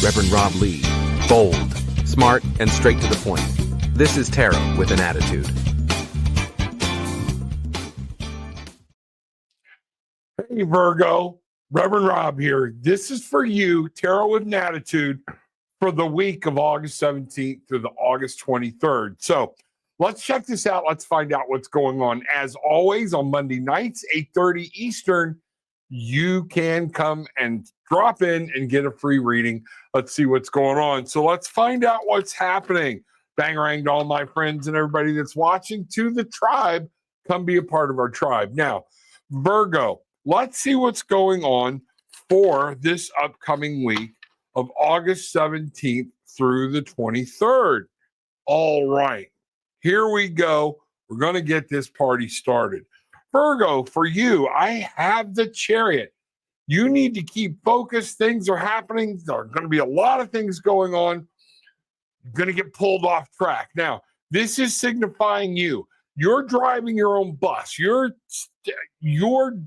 Reverend Rob Lee. Bold, smart, and straight to the point. This is Tarot with an Attitude. Hey, Virgo. Reverend Rob here. This is for you, Tarot with an Attitude, for the week of August 17th through the August 23rd. So let's check this out. Let's find out what's going on. As always, on Monday nights, 8:30 Eastern, you can come and drop in and get a free reading. Let's see what's going on. So let's find out what's happening. Bangarang to all my friends and everybody that's watching, to the tribe. Come be a part of our tribe. Now, Virgo, let's see what's going on for this upcoming week of August 17th through the 23rd. All right, here we go. We're going to get this party started. Virgo, for you, I have the Chariot. You need to keep focused. Things are happening. There are going to be a lot of things going on. You're going to get pulled off track. Now, this is signifying you. You're driving your own bus. You're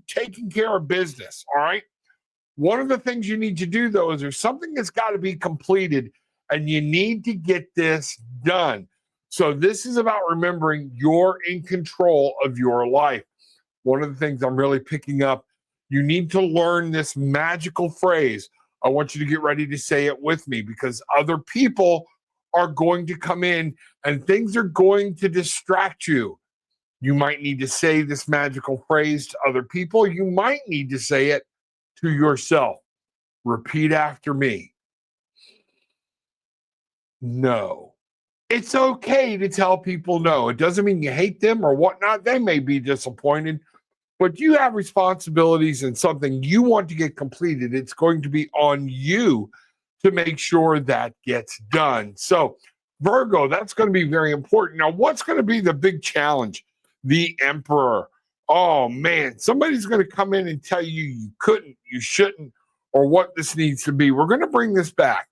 taking care of business, all right? One of the things you need to do, though, is there's something that's got to be completed, and you need to get this done. So this is about remembering you're in control of your life. One of the things I'm really picking up, you need to learn this magical phrase. I want you to get ready to say it with me, because other people are going to come in and things are going to distract you. You might need to say this magical phrase to other people. You might need to say it to yourself. Repeat after me. No. It's okay to tell people no. It doesn't mean you hate them or whatnot. They may be disappointed, but you have responsibilities and something you want to get completed. It's going to be on you to make sure that gets done. So, Virgo, that's going to be very important. Now, what's going to be the big challenge? The Emperor. Oh, man, somebody's going to come in and tell you you couldn't, you shouldn't, or what this needs to be. We're going to bring this back.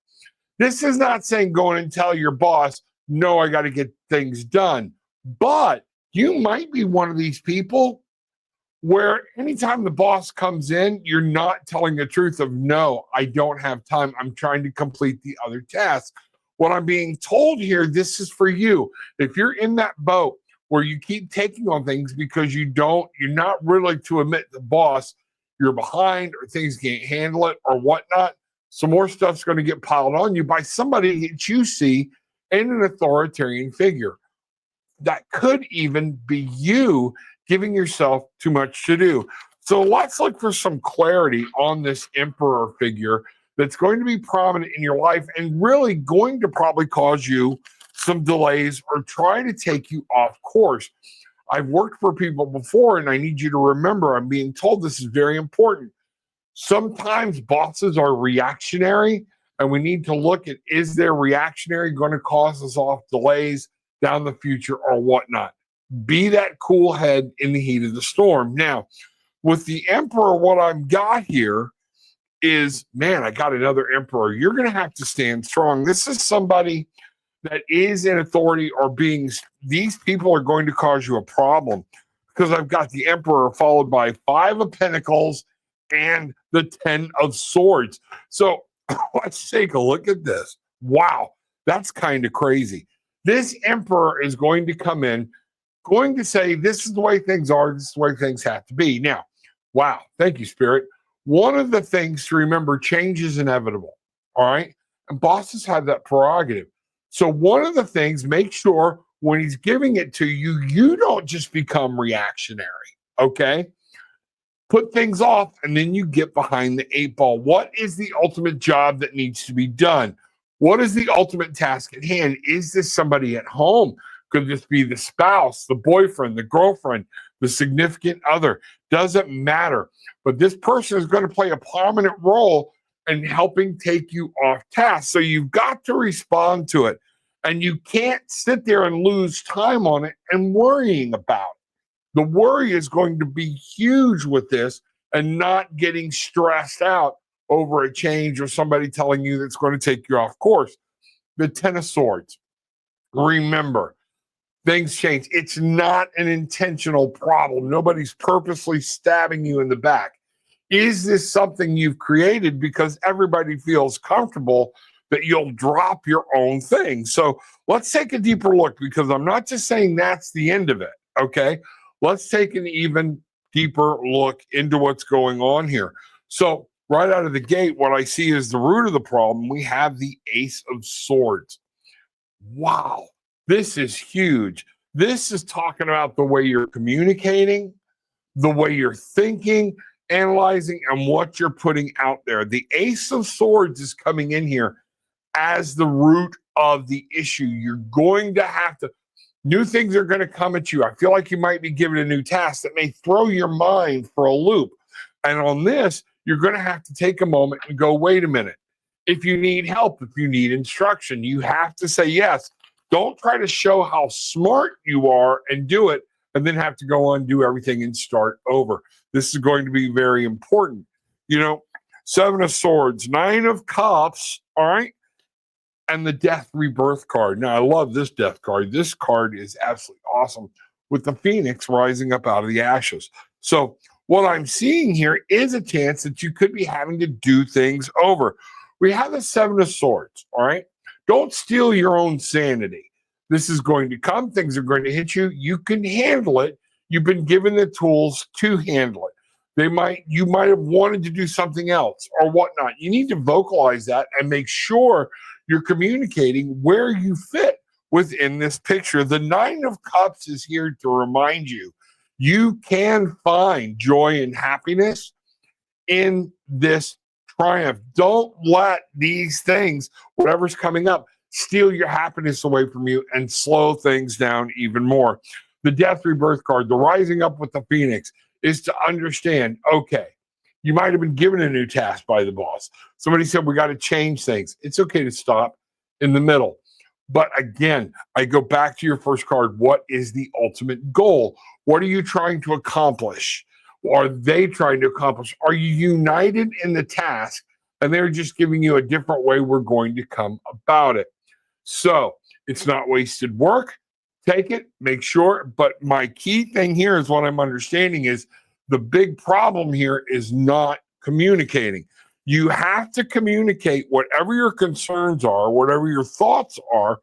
This is not saying go in and tell your boss, no, I got to get things done. But you might be one of these people where anytime the boss comes in, you're not telling the truth of, no, I don't have time. I'm trying to complete the other task. What I'm being told here, this is for you. If you're in that boat where you keep taking on things because you're not really to admit the boss, you're behind or things can't handle it or whatnot, some more stuff's going to get piled on you by somebody that you see in an authoritarian figure. That could even be you giving yourself too much to do. So let's look for some clarity on this Emperor figure that's going to be prominent in your life and really going to probably cause you some delays or try to take you off course. I've worked for people before, and I need you to remember, I'm being told this is very important. Sometimes bosses are reactionary, and we need to look at, is their reactionary going to cause us off delays down the future or whatnot? Be that cool head in the heat of the storm. Now, with the Emperor, what I've got here is, man, I got another Emperor. You're going to have to stand strong. This is somebody that is in authority or these people are going to cause you a problem, because I've got the Emperor followed by 5 of Pentacles and the 10 of Swords. So let's take a look at this. Wow, that's kind of crazy. This Emperor is going to come in, going to say, this is the way things are, this is the way things have to be. Now, wow, thank you, Spirit. One of the things to remember, change is inevitable, all right? And bosses have that prerogative. So one of the things, make sure when he's giving it to you, you don't just become reactionary, okay? Put things off, and then you get behind the 8 ball. What is the ultimate job that needs to be done? What is the ultimate task at hand? Is this somebody at home? Could this be the spouse, the boyfriend, the girlfriend, the significant other? Doesn't matter. But this person is going to play a prominent role in helping take you off task. So you've got to respond to it. And you can't sit there and lose time on it and worrying about it. The worry is going to be huge with this, and not getting stressed out over a change or somebody telling you that's going to take you off course. The 10 of Swords. Remember, things change. It's not an intentional problem. Nobody's purposely stabbing you in the back. Is this something you've created because everybody feels comfortable that you'll drop your own thing? So let's take a deeper look, because I'm not just saying that's the end of it. Okay. Let's take an even deeper look into what's going on here. So, right out of the gate, what I see is the root of the problem. We have the Ace of Swords. Wow, this is huge. This is talking about the way you're communicating, the way you're thinking, analyzing, and what you're putting out there. The Ace of Swords is coming in here as the root of the issue. You're going to have to, new things are going to come at you. I feel like you might be given a new task that may throw your mind for a loop. And on this, you're going to have to take a moment and go, wait a minute. If you need help, if you need instruction, you have to say yes. Don't try to show how smart you are and do it, and then have to go on, do everything, and start over. This is going to be very important. You know, Seven of Swords, Nine of Cups, all right? And the Death Rebirth card. Now, I love this Death card. This card is absolutely awesome, with the Phoenix rising up out of the ashes. So what I'm seeing here is a chance that you could be having to do things over. We have the Seven of Swords, all right? Don't steal your own sanity. This is going to come. Things are going to hit you. You can handle it. You've been given the tools to handle it. You might have wanted to do something else or whatnot. You need to vocalize that and make sure you're communicating where you fit within this picture. The Nine of Cups is here to remind you, you can find joy and happiness in this triumph. Don't let these things, whatever's coming up, steal your happiness away from you and slow things down even more. The Death Rebirth card, the rising up with the Phoenix, is to understand, okay, you might have been given a new task by the boss. Somebody said, we got to change things. It's okay to stop in the middle. But again, I go back to your first card. What is the ultimate goal? What are you trying to accomplish? Are they trying to accomplish? Are you united in the task, and they're just giving you a different way we're going to come about it? So it's not wasted work. Take it, make sure. But my key thing here is what I'm understanding is the big problem here is not communicating. You have to communicate whatever your concerns are, whatever your thoughts are,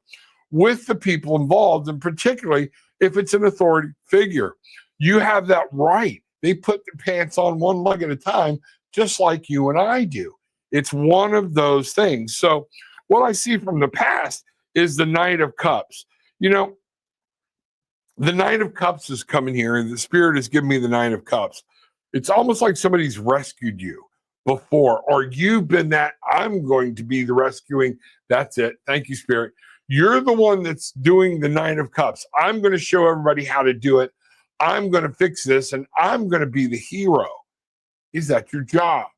with the people involved, and particularly if it's an authority figure. You have that right. They put their pants on one leg at a time, just like you and I do. It's one of those things. So what I see from the past is the Knight of Cups. You know, the Knight of Cups is coming here, and the Spirit has given me the Knight of Cups. It's almost like somebody's rescued you before, or you've been that, I'm going to be the rescuing. That's it. Thank you, Spirit. You're the one that's doing the Knight of Cups. I'm going to show everybody how to do it. I'm going to fix this, and I'm going to be the hero. Is that your job?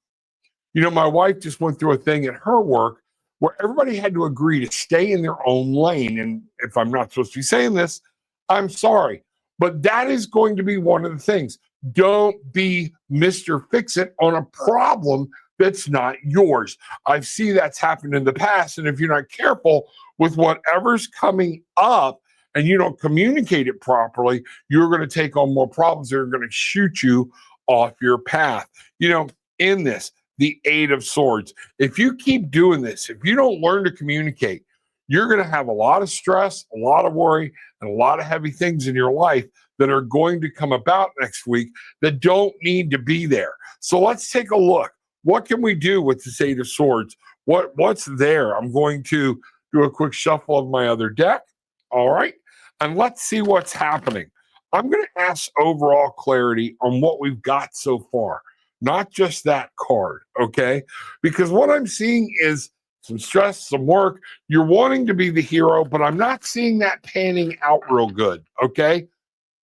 You know, my wife just went through a thing at her work where everybody had to agree to stay in their own lane. And if I'm not supposed to be saying this, I'm sorry. But that is going to be one of the things. Don't be Mr. Fix-It on a problem that's not yours. I've seen that's happened in the past. And if you're not careful with whatever's coming up and you don't communicate it properly, you're going to take on more problems that are going to shoot you off your path. You know, in this, the Eight of Swords, if you keep doing this, if you don't learn to communicate, you're going to have a lot of stress, a lot of worry, and a lot of heavy things in your life that are going to come about next week that don't need to be there. So let's take a look. What can we do with this Eight of Swords? What's there? I'm going to do a quick shuffle of my other deck. All right. And let's see what's happening. I'm going to ask overall clarity on what we've got so far, not just that card. Okay. Because what I'm seeing is some stress, some work. You're wanting to be the hero, but I'm not seeing that panning out real good. Okay.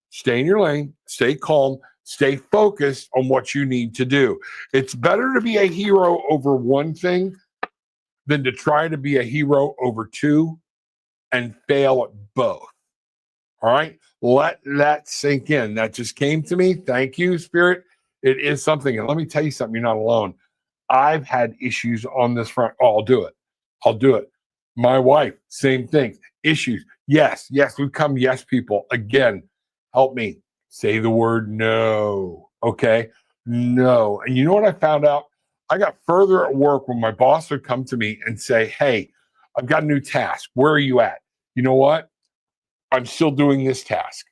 Stay in your lane, stay calm, stay focused on what you need to do. It's better to be a hero over one thing than to try to be a hero over two and fail at both. All right. Let that sink in. That just came to me. Thank you, Spirit. It is something. And let me tell you something, you're not alone. I've had issues on this front. Oh, I'll do it. I'll do it. My wife, same thing. Issues. Yes. We've come yes people. Again, help me say the word no. Okay. No. And you know what I found out? I got further at work when my boss would come to me and say, "Hey, I've got a new task. Where are you at?" You know what? I'm still doing this task.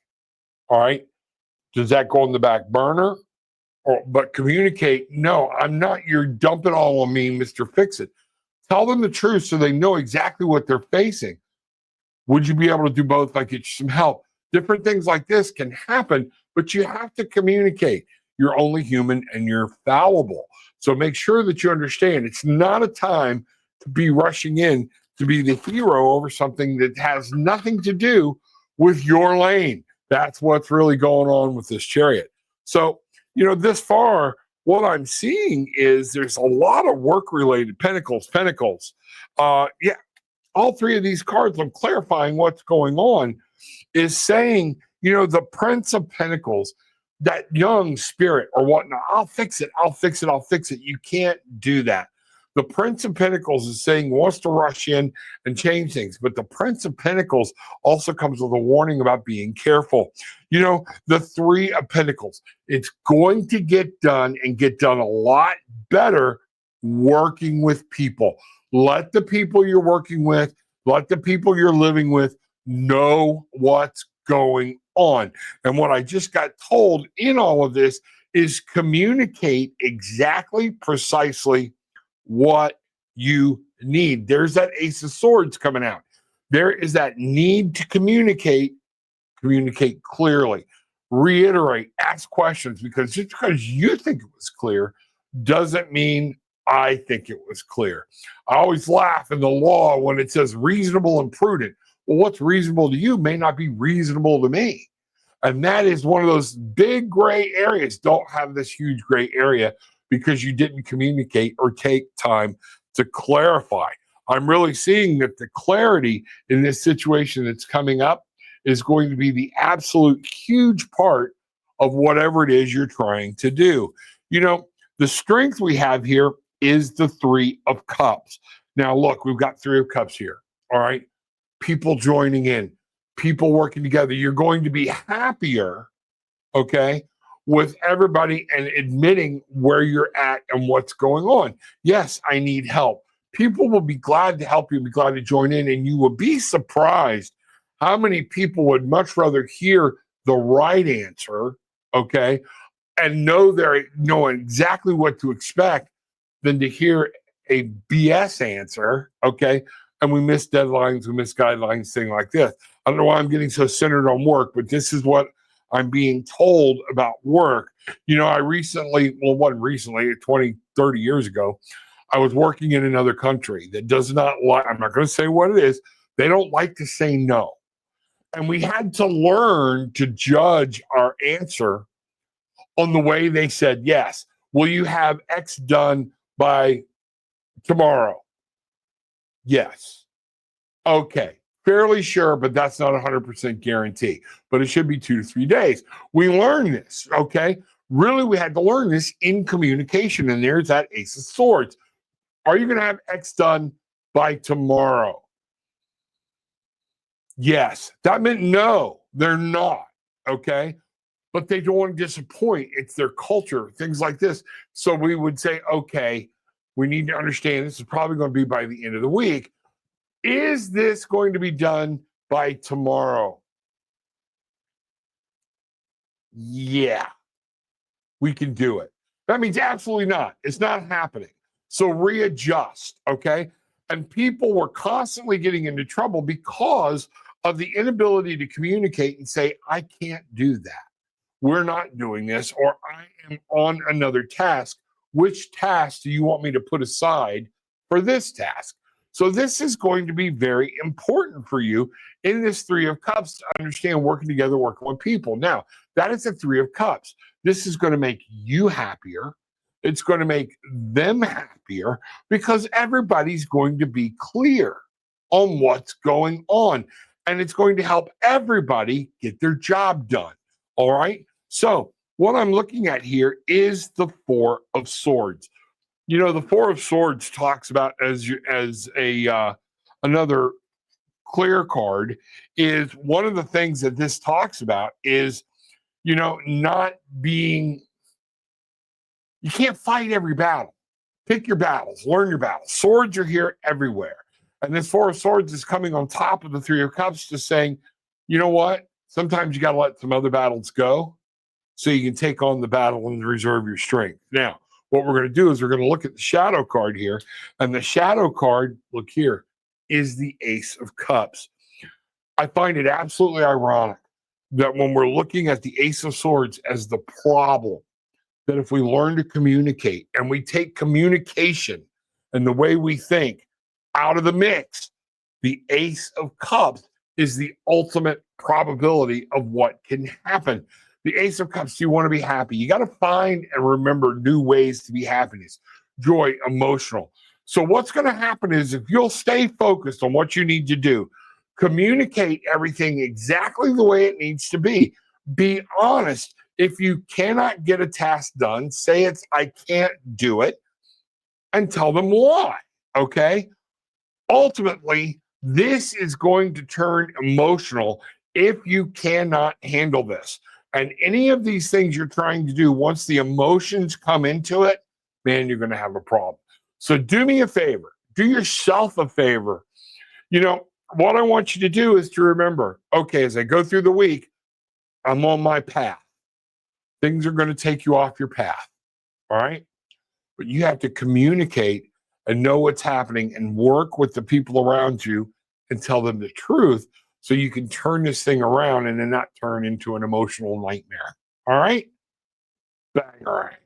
All right. Does that go on the back burner? Or, but communicate, no, I'm not your dump it all on me, Mr. Fix It. Tell them the truth so they know exactly what they're facing. Would you be able to do both if I get you some help? Different things like this can happen, but you have to communicate. You're only human and you're fallible. So make sure that you understand it's not a time to be rushing in to be the hero over something that has nothing to do with your lane. That's what's really going on with this chariot. So, this far, what I'm seeing is there's a lot of work related pentacles. Yeah, all three of these cards, I'm clarifying what's going on, is saying, the Prince of Pentacles, that young spirit or whatnot, I'll fix it, I'll fix it, I'll fix it. You can't do that. The Prince of Pentacles is saying wants to rush in and change things, but the Prince of Pentacles also comes with a warning about being careful. The Three of Pentacles, it's going to get done and get done a lot better working with people. Let the people you're working with, let the people you're living with know what's going on. And what I just got told in all of this is communicate exactly, precisely what you need. There's that Ace of Swords coming out. There is that need to communicate clearly, reiterate, ask questions, because just because you think it was clear doesn't mean I think it was clear. I always laugh in the law when it says reasonable and prudent. Well, what's reasonable to you may not be reasonable to me. And that is one of those big gray areas. Don't have this huge gray area because you didn't communicate or take time to clarify. I'm really seeing that the clarity in this situation that's coming up is going to be the absolute huge part of whatever it is you're trying to do. The strength we have here is the Three of Cups. Now, look, we've got Three of Cups here. All right. People joining in, people working together. You're going to be happier, okay, with everybody and admitting where you're at and what's going on. Yes, I need help. People will be glad to help you, be glad to join in, and you will be surprised how many people would much rather hear the right answer, okay, and know exactly what to expect than to hear a BS answer, okay? And we miss deadlines, we miss guidelines, things like this. I don't know why I'm getting so centered on work, but this is what I'm being told about work. I recently, well, wasn't recently, 20, 30 years ago, I was working in another country that does not like, I'm not going to say what it is, they don't like to say no. And we had to learn to judge our answer on the way they said yes. Will you have X done by tomorrow? Yes. Okay. Fairly sure, but that's not 100% guarantee. But it should be 2 to 3 days. We learned this, okay? Really, we had to learn this in communication. And there's that Ace of Swords. Are you going to have X done by tomorrow? Yes. That meant no, they're not, okay? But they don't want to disappoint. It's their culture, things like this. So we would say, okay, we need to understand this is probably going to be by the end of the week. Is this going to be done by tomorrow? Yeah, we can do it. That means absolutely not. It's not happening. So readjust, okay? And people were constantly getting into trouble because of the inability to communicate and say, I can't do that. We're not doing this, or I am on another task. Which task do you want me to put aside for this task? So this is going to be very important for you in this Three of Cups to understand working together, working with people. Now, that is the Three of Cups. This is going to make you happier. It's going to make them happier because everybody's going to be clear on what's going on. And it's going to help everybody get their job done. All right. So what I'm looking at here is the Four of Swords. The Four of Swords talks about as another clear card is one of the things that this talks about is, not being You can't fight every battle. Pick your battles, learn your battles. Swords are here everywhere. And this Four of Swords is coming on top of the Three of Cups, just saying, you know what? Sometimes you got to let some other battles go so you can take on the battle and reserve your strength. Now, what we're going to do is we're going to look at the shadow card here. And the shadow card, look here, is the Ace of Cups. I find it absolutely ironic that when we're looking at the Ace of Swords as the problem, that if we learn to communicate and we take communication and the way we think out of the mix, the Ace of Cups is the ultimate probability of what can happen. The Ace of Cups, you want to be happy. You got to find and remember new ways to be happiness, joy, emotional. So what's going to happen is if you'll stay focused on what you need to do, communicate everything exactly the way it needs to be honest. If you cannot get a task done, say it's, I can't do it, and tell them why, okay? Ultimately, this is going to turn emotional if you cannot handle this. And any of these things you're trying to do, once the emotions come into it, man, you're going to have a problem. So do me a favor, do yourself a favor. You know, what I want you to do is to remember, okay, as I go through the week, I'm on my path. Things are going to take you off your path, all right? But you have to communicate and know what's happening and work with the people around you and tell them the truth so you can turn this thing around and then not turn into an emotional nightmare, all right? Bang, all right.